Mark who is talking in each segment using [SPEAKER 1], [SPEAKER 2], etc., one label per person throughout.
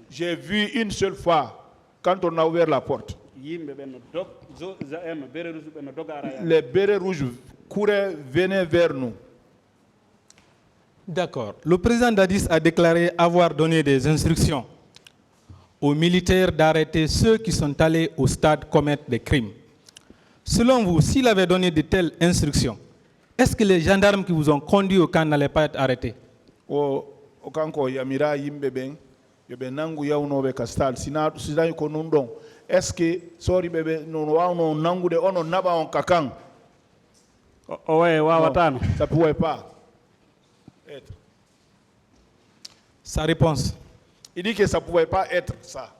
[SPEAKER 1] J'ai vu une seule fois, quand on a ouvert la porte, les bérets rouges couraient, venaient vers nous.
[SPEAKER 2] D'accord. Le président Dadis a déclaré avoir donné des instructions aux militaires d'arrêter ceux qui sont allés au stade commettre des crimes. Selon vous, s'il avait donné de telles instructions, est-ce que les gendarmes qui vous ont conduit au camp n'allaient pas être arrêtés?
[SPEAKER 1] Est-ce que sorry bébé non nangu de ono naba on kakang? Ça pouvait pas être.
[SPEAKER 2] Sa réponse.
[SPEAKER 1] Il dit que ça pouvait pas être ça.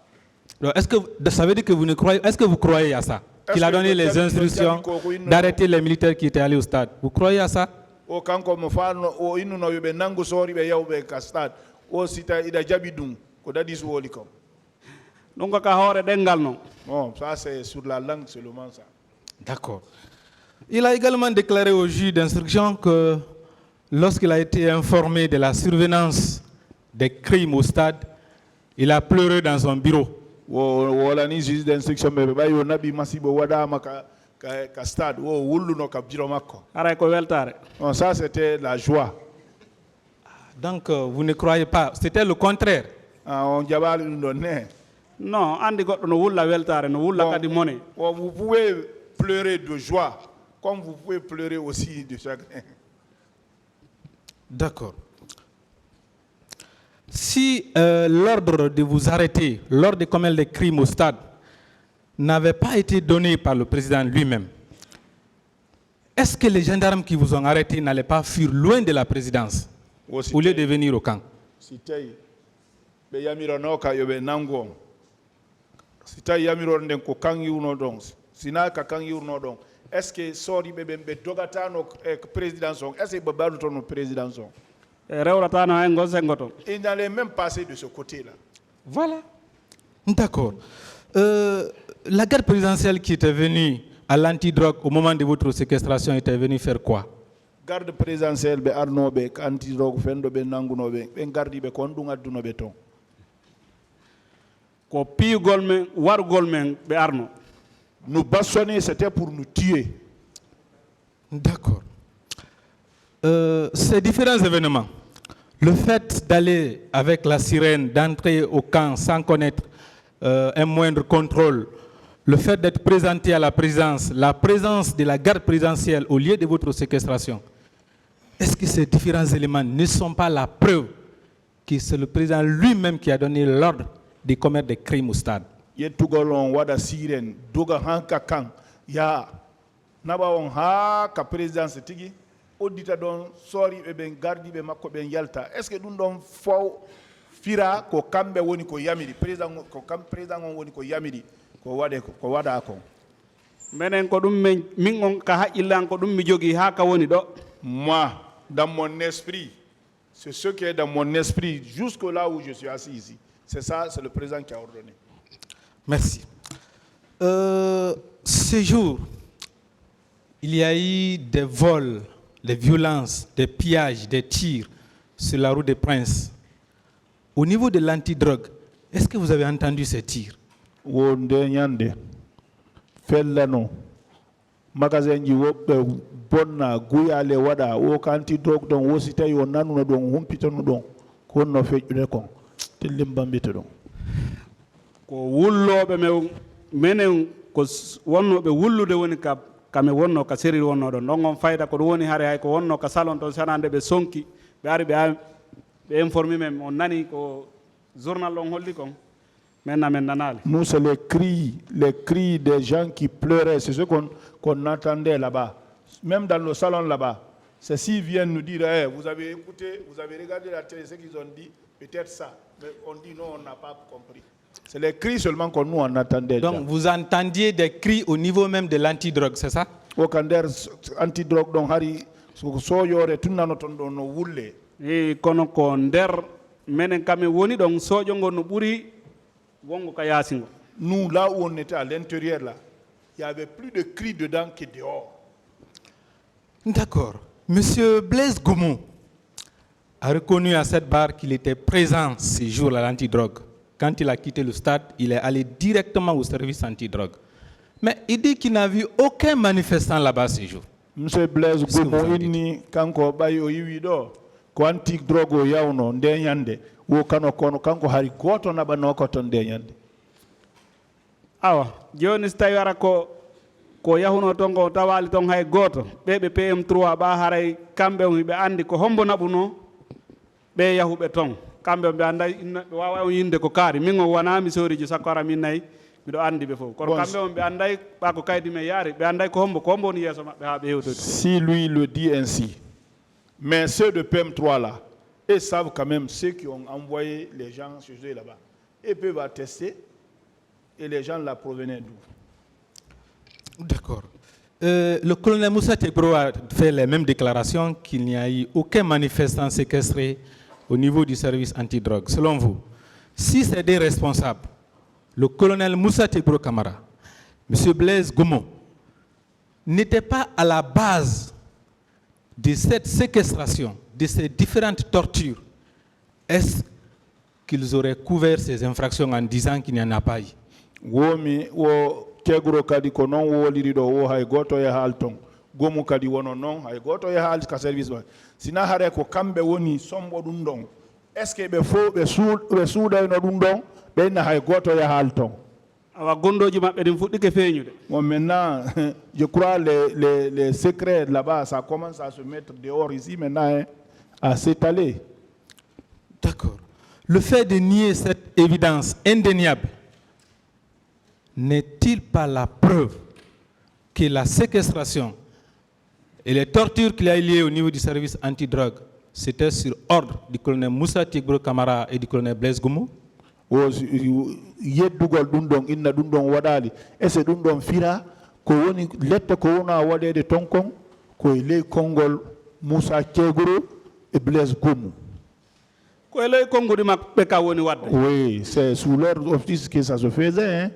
[SPEAKER 2] Est-ce que ça veut dire que vous ne croyez? Est-ce que vous croyez à ça? Qu'il a donné les instructions d'arrêter les militaires qui étaient allés au stade. Vous croyez à ça?
[SPEAKER 1] Bon, ça c'est sur la langue seulement ça.
[SPEAKER 2] D'accord. Il a également déclaré au juge d'instruction que lorsqu'il a été informé de la survenance des crimes au stade, il a pleuré dans son bureau.
[SPEAKER 1] Ça c'était la joie.
[SPEAKER 2] Donc vous ne croyez pas, c'était le contraire.
[SPEAKER 1] Non, vous pouvez pleurer de joie, comme vous pouvez pleurer aussi de chagrin.
[SPEAKER 2] D'accord. Si l'ordre de vous arrêter lors de commettre des crimes au stade n'avait pas été donné par le président lui-même, est-ce que les gendarmes qui vous ont arrêté n'allaient pas fuir loin de la présidence au lieu de venir au camp?
[SPEAKER 1] Est-ce que sorry bébé dogatano présidence est-ce que babarutono présidence il n'allait même passer de ce côté-là.
[SPEAKER 2] Voilà. D'accord. La garde présidentielle qui était venue à l'antidrogue au moment de votre séquestration était venue faire quoi?
[SPEAKER 1] Garde présidentielle be arnobe antidrogue fendo be nangunobe be gardi be kon dunga dunobe ton. Ko pi golmen war golmen be arno. Nous bâchonner, c'était pour nous tuer.
[SPEAKER 2] D'accord. Ces différents événements, le fait d'aller avec la sirène, d'entrer au camp sans connaître un moindre contrôle, le fait d'être présenté à la présidence, la présence de la garde présidentielle au lieu de votre séquestration, est-ce que ces différents éléments ne sont pas la preuve que c'est le président lui-même qui a donné l'ordre de commettre des crimes au stade?
[SPEAKER 1] Yetugolon wada siren doga hanka kan ya naba on ha ka présidence tigi audita don sori be ben gardi be makko ben yalta est-ce que dum don fo fira ko kambe woni ko yamiri président ko kam président on woni ko yamiri ko wade ko wada ko menen ko dum min on ka haqilan ko dum mi jogi ha ka woni do. Moi dans mon esprit c'est ce qui est dans mon esprit jusque là où je suis assis ici, c'est ça, c'est le président qui a ordonné.
[SPEAKER 2] Merci. Ce jour, il y a eu des vols, des violences, des pillages, des tirs sur la route des Princes. Au niveau de l'antidrogue, est-ce que vous avez entendu ces tirs?
[SPEAKER 1] Magasin ji wobbe bonna guyale wada o kanti dog don wosita yo nanuno don humpitano don ko no fejjude kon tellim bambita don ko wullobe menen ko wonnobe wullude woni ka kame wonno ka seri wonno don non on fayda ko woni hare hay ko wonno ka salon ton sanande be sonki be ari be informer même on nani ko journal on holli kon. Nous, c'est les cris des gens qui pleuraient. C'est ce qu'on entendait là-bas. Même dans le salon là-bas. C'est s'ils viennent nous dire, hey, vous avez écouté, vous avez regardé la télé, ce qu'ils ont dit, peut-être ça. Mais on dit non, on n'a pas compris. C'est les cris seulement qu'on nous en entendait.
[SPEAKER 2] Donc, vous entendiez des cris au niveau même de l'antidrogue, c'est ça?
[SPEAKER 1] Au Kander, antidrogue, donc, Harry, so yore, tout n'a pas no wulle. Et kono Kander, menen kame woni, donc, so jongo no buri. Nous, là où on était à l'intérieur, là, il y avait plus de cris dedans que dehors.
[SPEAKER 2] D'accord. Monsieur Blaise Goumou, a reconnu à cette barre qu'il était présent ces jours à l'antidrogue. Quand il a quitté le stade, il est allé directement au service antidrogue. Mais il dit qu'il n'a vu aucun manifestant là-bas ces jours.
[SPEAKER 1] Monsieur Blaise Goumou inni kanko bayo yiwi do ko antique drogue o yawno nde nyande wo kano kono kanko hari goto nabano ko ton nde nyande.
[SPEAKER 3] Awa joni so tawi wara ko yahuno ton ko tawali ton hay goto ɓe PM3 ɓa haray kamɓe ɓe andi ko hombo naɓuno ɓe yahuɓe ton kamɓe ɓe anda ɓe wawa on yinde ko kaari min o wona mi soriji sakko ara min nayyi miɗo andi ɓe fof kono kamɓe on ɓe anday ɓa ko kaydi men yaari ɓe anday ko hombo woni yeeso maɓɓe ha ɓe hewtodi.
[SPEAKER 1] Si lui le dit ainsi, mais ceux de PM3 là, ils savent quand même ceux qui ont envoyé les gens chez eux là-bas. Ils peuvent attester et les gens là provenaient d'où?
[SPEAKER 2] D'accord. Le colonel Moussa Tekbro a fait les mêmes déclarations qu'il n'y a eu aucun manifestant séquestré au niveau du service antidrogue. Selon vous, si c'est des responsables, le colonel Moussa Tekbro Camara, M. Blaise Goumou, n'était pas à la base de cette séquestration, de ces différentes tortures, est-ce qu'ils auraient couvert ces infractions en disant qu'il n'y en a pas eu?
[SPEAKER 1] Womi wo Tekbro kadi ko non woliri do wo hay goto ya halton Goumou kadi wono non hay goto ya hal ka service ba sina hare ko kambe woni sombo dum don est-ce que be fo be suuday no dum don be na hay goto ya halton
[SPEAKER 3] awa gondoji maɓɓe ɗin fuɗɗike feeñude.
[SPEAKER 1] Bon, maintenant, je crois les secrets là-bas, ça commence à se mettre dehors ici maintenant, hein, à s'étaler.
[SPEAKER 2] D'accord. Le fait de nier cette évidence indéniable n'est-il pas la preuve que la séquestration et les tortures qu'il y a liées au niveau du service antidrogue, c'était sur ordre du colonel Moussa Tekbro Camara et du colonel Blaise Goumou?
[SPEAKER 1] Yeddugol ɗum ɗon inna ɗum ɗon waɗali ese ɗum ɗon fira ko woni lette ko wona waɗede ton kon koye ley konngol Moussa Tekbro et Blaise Goumou.
[SPEAKER 3] koye ley konnguɗi maɓɓe ka woni wadde.
[SPEAKER 1] Oui, c'est sous leur office que ça se faisait, hein.